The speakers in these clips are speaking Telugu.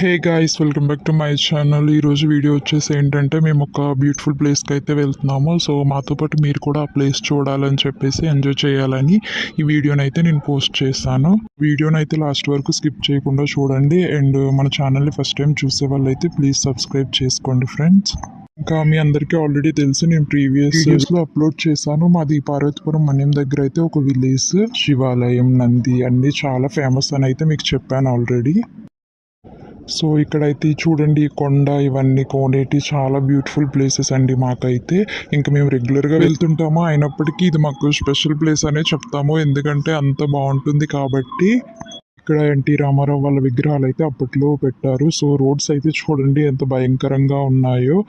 Hey guys, welcome back to my channel. ఈరోజు వీడియో వచ్చేసి ఏంటంటే మేము ఒక బ్యూటిఫుల్ ప్లేస్కి అయితే వెళ్తున్నాము. సో మాతో పాటు మీరు కూడా ఆ ప్లేస్ చూడాలని చెప్పేసి ఎంజాయ్ చేయాలని ఈ వీడియోని అయితే నేను పోస్ట్ చేశాను. వీడియోని అయితే లాస్ట్ వరకు స్కిప్ చేయకుండా చూడండి. అండ్ మన ఛానల్ని ఫస్ట్ టైం చూసే వాళ్ళైతే ప్లీజ్ సబ్స్క్రైబ్ చేసుకోండి ఫ్రెండ్స్. ఇంకా మీ అందరికీ ఆల్రెడీ తెలుసు, నేను ప్రీవియస్ వీడియోస్లో అప్లోడ్ చేశాను. మాది పార్వతీపురం మన్యం దగ్గర అయితే ఒక విలేజ్, శివాలయం, నంది అన్నీ చాలా ఫేమస్ అని అయితే మీకు చెప్పాను ఆల్రెడీ. సో ఇక్కడైతే చూడండి, ఈ కొండ ఇవన్నీ కోనేటి చాలా బ్యూటిఫుల్ ప్లేసెస్ అండి. మాకైతే ఇంకా మేము రెగ్యులర్గా వెళ్తుంటాము, అయినప్పటికీ ఇది మాకు స్పెషల్ ప్లేస్ అనే చెప్తాము, ఎందుకంటే అంత బాగుంటుంది కాబట్టి. ఇక్కడ ఎన్టీ రామారావు వాళ్ళ విగ్రహాలు అయితే అప్పట్లో పెట్టారు. సో రోడ్స్ అయితే చూడండి ఎంత భయంకరంగా ఉన్నాయో.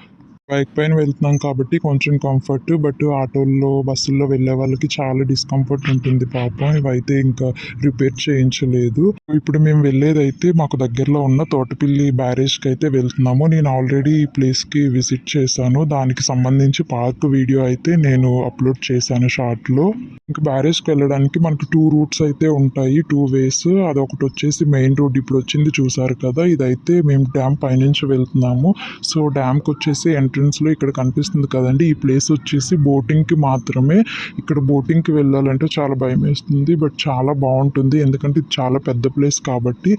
బైక్ పైన వెళ్తున్నాం కాబట్టి కొంచెం కంఫర్ట్, బట్ ఆటోల్లో బస్సుల్లో వెళ్ళే వాళ్ళకి చాలా డిస్కంఫర్ట్ ఉంటుంది పాపం. ఇవైతే ఇంకా రిపేర్ చేయించలేదు. ఇప్పుడు మేము వెళ్ళేదైతే మాకు దగ్గరలో ఉన్న తోటపిల్లి బ్యారేజ్కి అయితే వెళ్తున్నాము. నేను ఆల్రెడీ ఈ ప్లేస్కి విజిట్ చేశాను, దానికి సంబంధించి పార్క్ వీడియో అయితే నేను అప్లోడ్ చేశాను షార్ట్లో. ఇంకా బ్యారేజ్కి వెళ్ళడానికి మనకు 2 రూట్స్ అయితే ఉంటాయి, 2 వేస్. అదొకటి వచ్చేసి మెయిన్ రోడ్ ఇప్పుడు వచ్చింది చూసారు కదా, ఇదైతే మేము డ్యామ్ పైనుంచి వెళ్తున్నాము. సో డ్యామ్కి వచ్చేసి ఎంట్రన్స్లో ఇక్కడ కనిపిస్తుంది కదండి, ఈ ప్లేస్ వచ్చేసి బోటింగ్కి మాత్రమే. ఇక్కడ బోటింగ్కి వెళ్ళాలంటే చాలా భయం వేస్తుంది, బట్ చాలా బాగుంటుంది ఎందుకంటే ఇది చాలా పెద్ద ప్లేస్ కాబట్టి.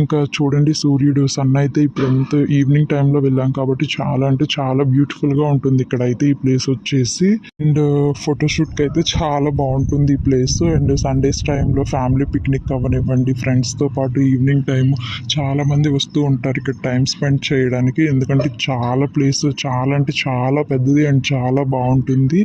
ఇంకా చూడండి సూర్యుడు, సన్ అయితే ఇప్పుడు ఎంత ఈవినింగ్ టైంలో వెళ్ళాం కాబట్టి చాలా అంటే చాలా బ్యూటిఫుల్గా ఉంటుంది ఇక్కడైతే ఈ ప్లేస్ వచ్చేసి. అండ్ ఫోటోషూట్కి అయితే చాలా బాగుంటుంది ఈ ప్లేస్. అండ్ సండేస్ టైంలో ఫ్యామిలీ పిక్నిక్ అవ్వనివ్వండి, ఫ్రెండ్స్తో పాటు ఈవినింగ్ టైం చాలా మంది వస్తూ ఉంటారు ఇక్కడ టైం స్పెండ్ చేయడానికి, ఎందుకంటే చాలా ప్లేస్ చాలా అంటే చాలా పెద్దది అండ్ చాలా బాగుంటుంది.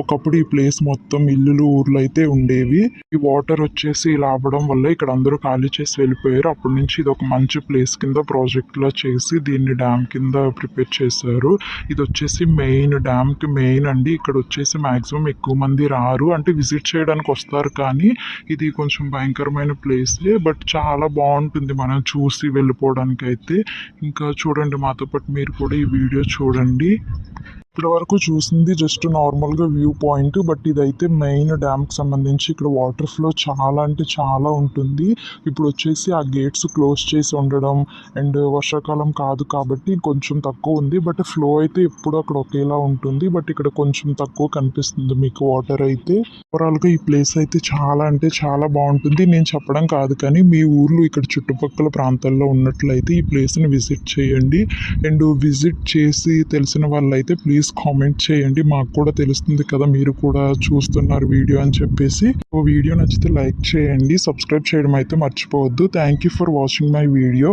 ఒకప్పుడు ఈ ప్లేస్ మొత్తం ఇల్లులు ఊర్లు అయితే ఉండేవి. ఈ వాటర్ వచ్చేసి ఇలా అవ్వడం వల్ల ఇక్కడ అందరూ ఖాళీ చేసి వెళ్ళిపోయారు. అప్పటి నుంచి ఇది ఒక మంచి ప్లేస్ కింద ప్రాజెక్ట్ లా చేసి దీన్ని డ్యామ్ కింద ప్రిపేర్ చేశారు. ఇది వచ్చేసి మెయిన్ డ్యామ్ కి మెయిన్ అండి. ఇక్కడ వచ్చేసి మాక్సిమం ఎక్కువ మంది రారు, అంటే విజిట్ చేయడానికి వస్తారు, కానీ ఇది కొంచెం భయంకరమైన ప్లేసే, బట్ చాలా బాగుంటుంది మనం చూసి వెళ్ళిపోవడానికి అయితే. ఇంకా చూడండి మాతో పాటు మీరు కూడా ఈ వీడియో చూడండి. ఇప్పటి వరకు చూసింది జస్ట్ నార్మల్గా వ్యూ పాయింట్, బట్ ఇదైతే మెయిన్ డ్యామ్కి సంబంధించి. ఇక్కడ వాటర్ ఫ్లో చాలా అంటే చాలా ఉంటుంది. ఇప్పుడు వచ్చేసి ఆ గేట్స్ క్లోజ్ చేసి ఉండడం అండ్ వర్షాకాలం కాదు కాబట్టి కొంచెం తక్కువ ఉంది, బట్ ఫ్లో అయితే ఎప్పుడు అక్కడ ఒకేలా ఉంటుంది, బట్ ఇక్కడ కొంచెం తక్కువ కనిపిస్తుంది మీకు వాటర్ అయితే. ఓవరాల్గా ఈ ప్లేస్ అయితే చాలా అంటే చాలా బాగుంటుంది. నేను చెప్పడం కాదు, కానీ మీ ఊర్లో ఇక్కడ చుట్టుపక్కల ప్రాంతాల్లో ఉన్నట్లయితే ఈ ప్లేస్ని విజిట్ చేయండి. అండ్ విజిట్ చేసి తెలిసిన వాళ్ళైతే ప్లీజ్ కామెంట్ చేయండి, మాకు కూడా తెలుస్తుంది కదా మీరు కూడా చూస్తున్నారు వీడియో అని చెప్పేసి. వీడియో నచ్చితే లైక్ చేయండి, సబ్స్క్రైబ్ చేయడం అయితే మర్చిపోవద్దు. Thank you for watching my video.